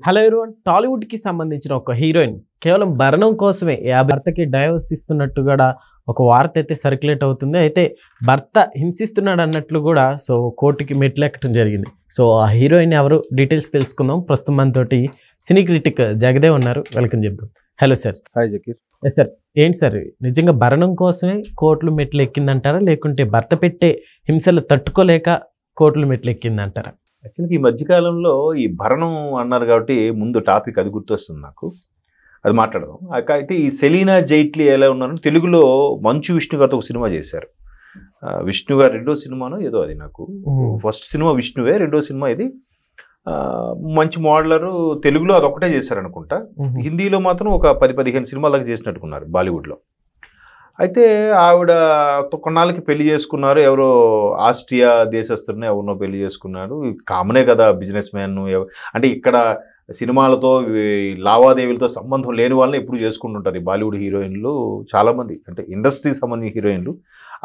Hello everyone, టాలీవుడ్కి సంబంధించిన ఒక heroine కేవలం భరణం కోసమే భర్తకి డైవర్స్ ఇస్తున్నట్టు కూడా ఒక వార్త అయితే సర్క్యులేట్ అవుతుంది. అయితే భర్త హింసిస్తున్నాడు అన్నట్లు కూడా కోర్టుకి మెట్లెక్కడం జరిగింది. ఆ హీరోయిన్ ఎవరు డీటెయిల్స్ తెలుసుకుందాం. ప్రస్తుతం మనతోటి సినీ క్రిటిక్ జగదేవ్ ఉన్నారు. వెల్కమ్ చెప్తాం. Hello sir. Hi Zakir. Yes sir, ఏంటి సార్ నిజంగా భరణం కోసమే కోర్టులు మెట్లు ఎక్కిందంటారా, లేకుంటే భర్త పెట్టే హింసలు తట్టుకోలేక కోర్టులు మెట్లు ఎక్కిందంటారా? యాక్చువల్గా ఈ మధ్యకాలంలో ఈ భరణం అన్నారు కాబట్టి ముందు టాపిక్ అది గుర్తొస్తుంది నాకు, అది మాట్లాడదాం. అయితే ఈ సెలీనా జైట్లీ ఎలా ఉన్నారు, తెలుగులో మంచు విష్ణు గారితో ఒక సినిమా చేశారు. విష్ణు గారు రెండో సినిమానో ఏదో, అది నాకు ఫస్ట్ సినిమా విష్ణువే, రెండో సినిమా ఇది. మంచి మోడలరు. తెలుగులో అదొక్కటే చేశారు అనుకుంటా. హిందీలో మాత్రం ఒక 10-15 సినిమాల దాకా చేసినట్టుకున్నారు బాలీవుడ్లో. అయితే ఆవిడ కొన్నాళ్ళకి పెళ్లి చేసుకున్నారు. ఎవరో ఆస్ట్రియా దేశస్తుని ఎవరినో పెళ్లి చేసుకున్నాడు. కామనే కదా, బిజినెస్ మ్యాన్. అంటే ఇక్కడ సినిమాలతో లావాదేవీలతో సంబంధం లేని వాళ్ళని ఎప్పుడు చేసుకుంటుంటారు ఈ బాలీవుడ్ హీరోయిన్లు చాలామంది, అంటే ఇండస్ట్రీకి సంబంధించిన హీరోయిన్లు.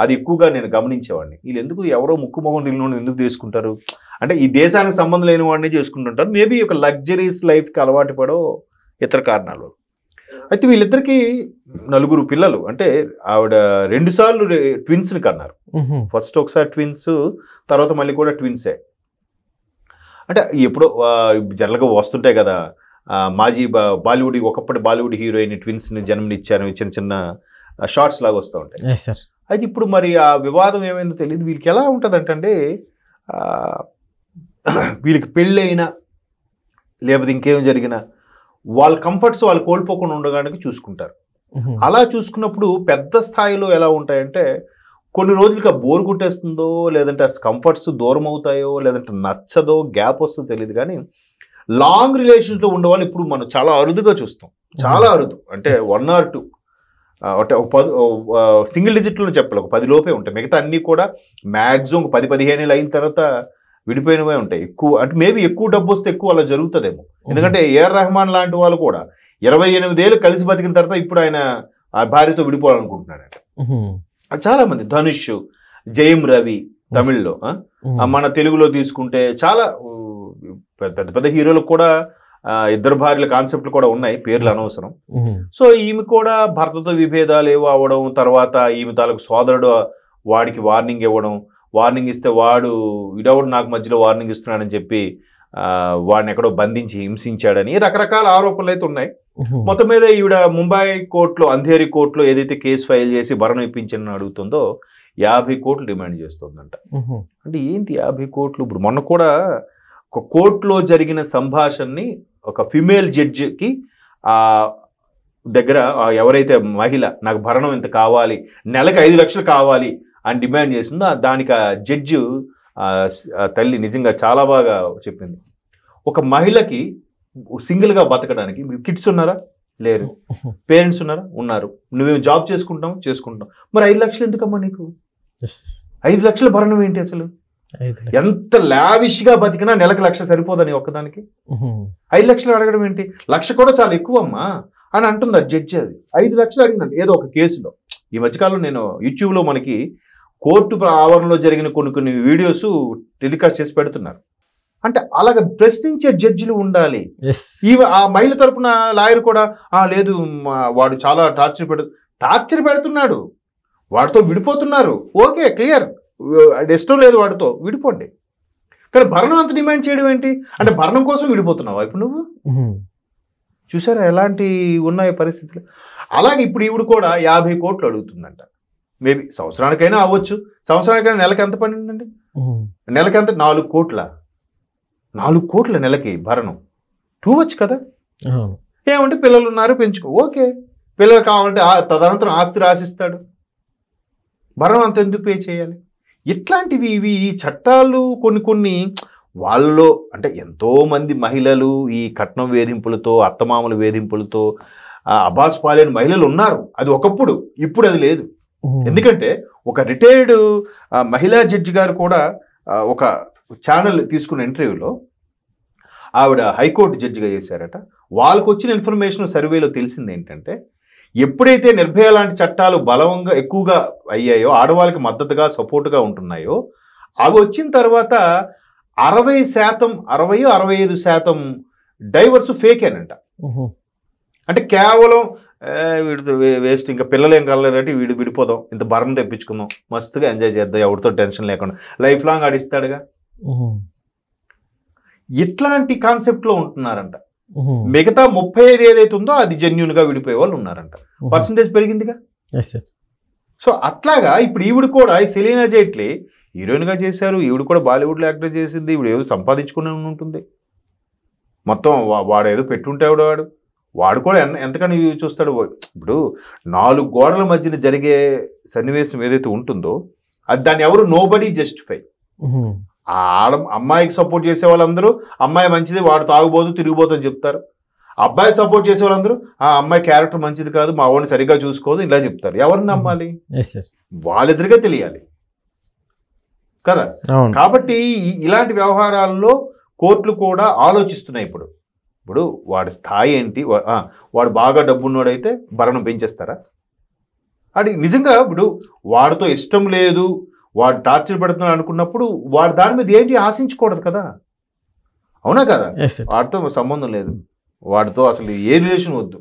అది ఎక్కువగా నేను గమనించేవాడిని. వీళ్ళు ఎందుకు ఎవరో ముక్కు మొహం తెలియని ఎందుకు చేసుకుంటారు అంటే ఈ దేశానికి సంబంధం లేని వాడిని చేసుకుంటుంటారు. మేబీ ఒక లగ్జరీస్ లైఫ్కి అలవాటు పడో ఇతర కారణాలు. అయితే వీళ్ళిద్దరికి 4 పిల్లలు. అంటే ఆవిడ 2 సార్లు ట్విన్స్ని కన్నారు. ఫస్ట్ ఒకసారి ట్విన్స్, తర్వాత మళ్ళీ కూడా ట్విన్సే. అంటే ఎప్పుడో జనరల్గా వస్తుంటాయి కదా మాజీ బాలీవుడ్, ఒకప్పటి బాలీవుడ్ హీరోయిన్ ట్విన్స్ని జన్మనిచ్చారు, చిన్న చిన్న షార్ట్స్ లాగా వస్తూ ఉంటాయి. అయితే ఇప్పుడు మరి ఆ వివాదం ఏమైందో తెలియదు. వీళ్ళకి ఎలా ఉంటుందంటే వీళ్ళకి పెళ్ళైనా లేకపోతే ఇంకేం జరిగినా వాళ్ళ కంఫర్ట్స్ వాళ్ళు కోల్పోకుండా ఉండడానికి చూసుకుంటారు. అలా చూసుకున్నప్పుడు పెద్ద స్థాయిలో ఎలా ఉంటాయంటే కొన్ని రోజులుగా బోర్ కొట్టేస్తుందో, లేదంటే ఆ కంఫర్ట్స్ దూరం అవుతాయో, లేదంటే నచ్చదో, గ్యాప్ వస్తుందో తెలియదు. కానీ లాంగ్ రిలేషన్స్లో ఉండే వాళ్ళు ఇప్పుడు మనం చాలా అరుదుగా చూస్తాం. చాలా అరుదు. అంటే 1 or 2 అంటే సింగిల్ డిజిట్లో చెప్పాలి, ఒక 10 లోపే ఉంటాయి. మిగతా అన్నీ కూడా మ్యాక్సిమం 10-15 ఏళ్ళు అయిన తర్వాత విడిపోయినవే ఉంటాయి. ఎక్కువ అంటే మేబీ ఎక్కువ డబ్బు వస్తే ఎక్కువ అలా జరుగుతుందేమో. ఎందుకంటే ఏఆర్ రెహమాన్ లాంటి వాళ్ళు కూడా 28 ఏళ్ళు కలిసి బతికిన తర్వాత ఇప్పుడు ఆయన ఆ భార్యతో విడిపోవాలనుకుంటున్నాడట. చాలా మంది, ధనుష్, జయం రవి తమిళ్లో, మన తెలుగులో తీసుకుంటే చాలా పెద్ద పెద్ద హీరోలకు కూడా 2 భార్యల కాన్సెప్ట్లు కూడా ఉన్నాయి, పేర్లు అనవసరం. ఈమె కూడా భర్తతో విభేదాలు ఏవో అవ్వడం, తర్వాత ఈమె తాలూకు సోదరుడు వాడికి వార్నింగ్ ఇవ్వడం, వార్నింగ్ ఇస్తే వాడు ఇడవడు నాకు మధ్యలో వార్నింగ్ ఇస్తున్నాడని చెప్పి వాడిని ఎక్కడో బంధించి హింసించాడని రకరకాల ఆరోపణలు అయితే ఉన్నాయి. మొత్తం మీద ఈవిడ ముంబై కోర్టులో, అంధేరి కోర్టులో ఏదైతే కేసు ఫైల్ చేసి భరణం ఇప్పించని అడుగుతుందో 50 కోట్లు డిమాండ్ చేస్తుందంట. అంటే ఏంటి 50 కోట్లు? ఇప్పుడు మొన్న కూడా ఒక కోర్టులో జరిగిన సంభాషణని ఒక ఫిమేల్ జడ్జికి దగ్గర ఎవరైతే మహిళ నాకు భరణం ఇంత కావాలి, నెలకు 5 లక్షలు కావాలి అని డిమాండ్ చేసిందో దానికి ఆ జడ్జి తల్లి నిజంగా చాలా బాగా చెప్పింది. ఒక మహిళకి సింగిల్గా బతకడానికి కిడ్స్ ఉన్నారా? లేరు. పేరెంట్స్ ఉన్నారా? ఉన్నారు. నువ్వేం జాబ్ చేసుకుంటాం? మరి 5 లక్షలు ఎందుకమ్మా నీకు? 5 లక్షల భరణం ఏంటి అసలు? ఎంత లావిష్గా బతికినా నెలకు 1 లక్ష సరిపోదని ఒక్కదానికి 5 లక్షలు అడగడం ఏంటి? 1 లక్ష కూడా చాలా ఎక్కువ అమ్మా అని అంటుంది ఆ జడ్జి. అది 5 లక్షలు అడిగిందండి ఏదో ఒక కేసులో. ఈ మధ్యకాలంలో నేను యూట్యూబ్లో మనకి కోర్టు ఆవరణలో జరిగిన కొన్ని వీడియోస్ టెలికాస్ట్ చేసి పెడుతున్నారు. అంటే అలాగ ప్రశ్నించే జడ్జిలు ఉండాలి. ఆ మహిళ తరపున లాయర్ కూడా లేదు వాడు చాలా టార్చర్ పెడుతున్నాడు, వాడితో విడిపోతున్నారు, ఓకే క్లియర్, ఇష్టం లేదు వాడితో విడిపోండి. కానీ భరణం అంత డిమాండ్ చేయడం ఏంటి? అంటే భరణం కోసం విడిపోతున్నావా ఇప్పుడు నువ్వు? చూసారా ఎలాంటి ఉన్నాయి పరిస్థితులు. అలాగే ఇప్పుడు ఈవిడ కూడా 50 కోట్లు అడుగుతుందంట. మేబీ సంవత్సరానికైనా అవ్వచ్చు. సంవత్సరానికైనా నెలకి ఎంత పడిందండి? నెలకి ఎంత? 4 కోట్ల 4 కోట్ల నెలకి భరణం టూ మచ్ కదా. ఏమంటే పిల్లలు ఉన్నారు, పెంచుకో, ఓకే. పిల్లలు కావాలంటే తదనంతరం ఆస్తి రాసిస్తాడు. భరణం అంత ఎందుకు పే చేయాలి? ఇట్లాంటివి ఇవి ఈ చట్టాలు కొన్ని వాళ్ళలో అంటే ఎంతోమంది మహిళలు ఈ కట్నం వేధింపులతో, అత్తమామల వేధింపులతో అబాస్ పాలైన మహిళలు ఉన్నారు. అది ఒకప్పుడు, ఇప్పుడు అది లేదు. ఎందుకంటే ఒక రిటైర్డ్ మహిళా జడ్జి గారు కూడా ఒక ఛానల్ తీసుకున్న ఇంటర్వ్యూలో ఆవిడ హైకోర్టు జడ్జిగా చేశారట. వాళ్ళకు వచ్చిన ఇన్ఫర్మేషన్ సర్వేలో తెలిసింది ఏంటంటే ఎప్పుడైతే నిర్భయ లాంటి చట్టాలు బలంగా ఎక్కువగా అయ్యాయో, ఆడవాళ్ళకి మద్దతుగా సపోర్టుగా ఉంటున్నాయో, అవి వచ్చిన తర్వాత 60%, 60-65% డైవర్స్ ఫేకేనంట. అంటే కేవలం వీడితో వేస్ట్, ఇంకా పిల్లలు ఏం కలలేదంటే వీడు విడిపోదాం, ఇంత భరణం తెప్పించుకుందాం, మస్తుగా ఎంజాయ్ చేద్దాం, ఎవరితో టెన్షన్ లేకుండా లైఫ్ లాంగ్ ఆడిస్తాడుగా, ఇట్లాంటి కాన్సెప్ట్లో ఉంటున్నారంట. మిగతా 35 ఏదైతే ఉందో అది జెన్యున్ గా విడిపోయే వాళ్ళు ఉన్నారంట. పర్సంటేజ్ పెరిగిందిగా. సో అట్లాగా ఇప్పుడు ఈవిడ కూడా సెలీనా జైట్లీ హీరోయిన్ గా చేశారు, ఈవిడ కూడా బాలీవుడ్ లో యాక్టర్ చేసింది, ఈవిడ ఏదో సంపాదించుకునే ఉంటుంది మొత్తం. వాడు ఏదో పెట్టుంటే వాడు కూడా ఎంతకని చూస్తాడు. ఇప్పుడు 4 గోడల మధ్యన జరిగే సన్నివేశం ఏదైతే ఉంటుందో అది దాన్ని ఎవరు నోబడీ జస్టిఫై. అమ్మాయికి సపోర్ట్ చేసే వాళ్ళందరూ అమ్మాయి మంచిది, వాడు తాగుబోదు తిరిగిపోదు అని చెప్తారు. అబ్బాయి సపోర్ట్ చేసే వాళ్ళందరూ ఆ అమ్మాయి క్యారెక్టర్ మంచిది కాదు, మా వాడిని సరిగ్గా చూసుకోదు ఇలా చెప్తారు. ఎవరిని నమ్మాలి? వాళ్ళిద్దరిగా తెలియాలి కదా. కాబట్టి ఇలాంటి వ్యవహారాల్లో కోర్టులు కూడా ఆలోచిస్తున్నాయి. ఇప్పుడు వాడి స్థాయి ఏంటి, వాడు బాగా డబ్బున్నోడైతే భరణం పెంచేస్తారా? అది నిజంగా ఇప్పుడు వాడితో ఇష్టం లేదు, వాడు టార్చర్ పెడుతున్నాడు అనుకున్నప్పుడు వాడు దాని మీద ఏంటి ఆశించకూడదు కదా, అవునా కదా? వాడితో సంబంధం లేదు, వాడితో అసలు ఏ రిలేషన్ వద్దు.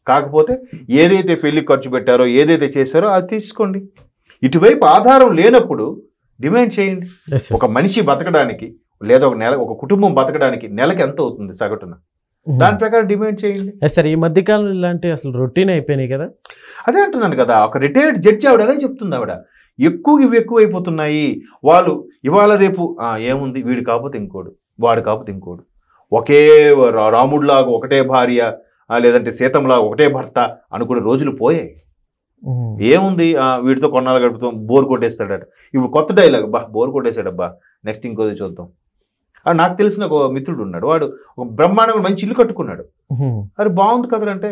కాకపోతే ఏదైతే పెళ్లికి ఖర్చు పెట్టారో ఏదైతే చేశారో అది తీసుకోండి. ఇటువైపు ఆధారం లేనప్పుడు డిమాండ్ చేయండి. ఒక మనిషి బతకడానికి లేదా ఒక కుటుంబం బతకడానికి నెలకి ఎంత అవుతుంది సగటున, దాని ప్రకారం డిమాండ్ చేయండి. సార్ ఈ మధ్యకాలం ఇలాంటి అసలు రొటీన్ అయిపోయినాయి కదా. అదే అంటున్నాను కదా, ఒక రిటైర్డ్ జడ్జి ఆవిడ అదే చెప్తుంది. ఆవిడ ఎక్కువైపోతున్నాయి వాళ్ళు, ఇవాళ రేపు ఏముంది వీడు కాకపోతే ఇంకోడు, వాడు కాకపోతే ఇంకోడు, ఒకే రాముడిలాగా ఒకటే భార్య లేదంటే సీతంలాగా ఒకటే భర్త అనుకునే రోజులు పోయాయి. ఏముంది వీడితో కొన్నాళ్ళు గడుపుతాం, బోర్ కొట్టేస్తాడట. ఇప్పుడు కొత్త డైలాగ్, బోర్ కొట్టేశాడబ్బా నెక్స్ట్ ఇంకోది చూద్దాం. నాకు తెలిసిన ఒక మిత్రుడు ఉన్నాడు, వాడు ఒక బ్రహ్మాండంగా మంచి ఇల్లు కట్టుకున్నాడు. అది బాగుంది కదంటే,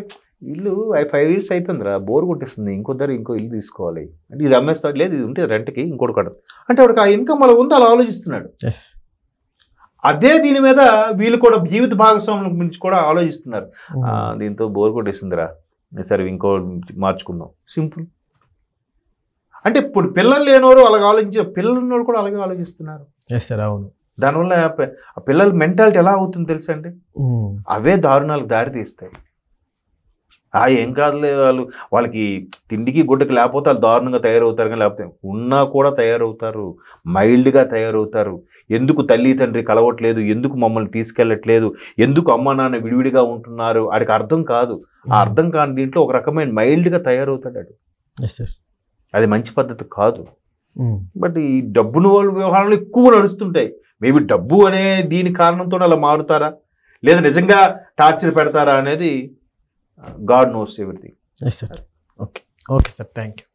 ఇల్లు 5 years అయిపోయిందిరా, బోర్ కొట్టేస్తుంది, ఇంకో ఇల్లు తీసుకోవాలి అంటే ఇది అమ్మేస్తాడు, లేదు ఇది ఉంటే రెంట్కి ఇంకోటి కడదు అంటే వాడికి ఆ ఇన్కమ్ అలా ఉంది, అలా ఆలోచిస్తున్నాడు. అదే దీని మీద వీళ్ళు కూడా జీవిత భాగస్వాముల గురించి కూడా ఆలోచిస్తున్నారు. దీంతో బోర్ కొట్టేస్తుందిరా, సరే ఇంకో మార్చుకుందాం, సింపుల్. అంటే ఇప్పుడు పిల్లలు లేనోరు అలాగే ఆలోచించారు, పిల్లలు ఉన్నోరు కూడా అలాగే ఆలోచిస్తున్నారు. అవును. దానివల్ల ఆ పిల్లల మెంటాలిటీ ఎలా అవుతుంది తెలుసా అండి, అవే దారుణాలకు దారి తీస్తాయి. ఏం కాదులే, వాళ్ళకి తిండికి గుడ్డకి లేకపోతే వాళ్ళు దారుణంగా తయారవుతారు, కానీ లేకపోతే ఉన్నా కూడా తయారవుతారు, మైల్డ్గా తయారవుతారు. ఎందుకు తల్లి తండ్రి కలవట్లేదు, ఎందుకు మమ్మల్ని తీసుకెళ్ళట్లేదు, ఎందుకు అమ్మ నాన్న విడివిడిగా ఉంటున్నారు, ఆడికి అర్థం కాదు. ఆ అర్థం కాని దీంట్లో ఒక రకమైన మైల్డ్గా తయారవుతాడు. అది మంచి పద్ధతి కాదు. బట్ ఈ డబ్బును వాళ్ళు వ్యవహారాలు ఎక్కువ నడుస్తుంటాయి. మేబీ డబ్బు అనే దీని కారణంతో అలా మారుతారా లేదా నిజంగా టార్చర్ పెడతారా అనేది God knows everything. Okay sir, thank you.